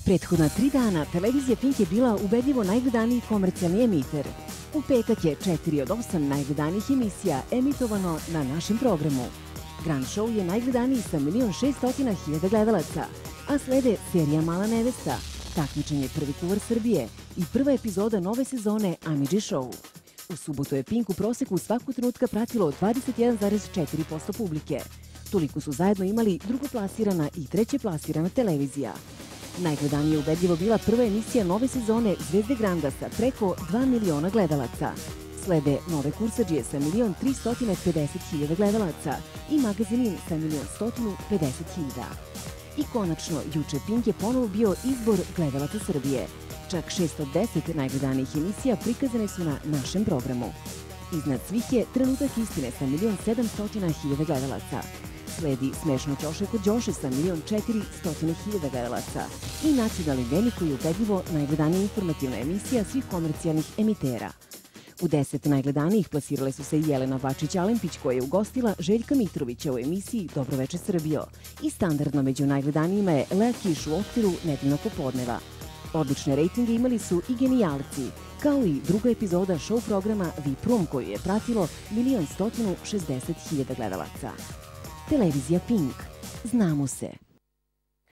Prethodna 3 dana televizija Pink je bila ubedljivo najgledaniji komercijalni emiter. U petak je 4 od 8 najgledanijih emisija emitovano na našem programu. Grand Show je najgledaniji sa 1.600.000 gledalaca, a slede serija Mala nevesta, takmičenje Prvi kuvar Srbije i prva epizoda nove sezone Amidži Show. U subotu je Pink u proseku svakog trenutka pratilo 21,4% publike. Toliko su zajedno imali drugoplasirana i trećeplasirana televizija. Najgledanije je ubedljivo bila prva emisija nove sezone Zvezde Granda sa preko 2 miliona gledalaca. Slede Nove kursadžije sa 1.350.000 gledalaca i Magazinin sa 1.150.000. I konačno, juče Pink je ponovo bio izbor gledalaca Srbije. Čak 6 od 10 najgledanijih emisija prikazane su na našem programu. Iznad svih je Trenutak istine sa 1.700.000 gledalaca. Sledi Smešno ćoše kod Đoše sa 1.400.000 gledalaca i Nacionalni dnevnik koji je ubedljivo najgledanija informativna emisija svih komercijalnih emitera. U 10 najgledanijih plasirale su se i Jelena Bačić-Alempić koja je ugostila Željka Mitrovića u emisiji Dobroveče Srbijo i standardno među najgledanijima je Lea Kiš u okviru Nedeljnog popodneva. Odlične rejtinge imali su i Genijalci, kao i druga epizoda show programa VIP Room koju je pratilo 1.160.000 gledalaca. Televizija Pink. Znamo se.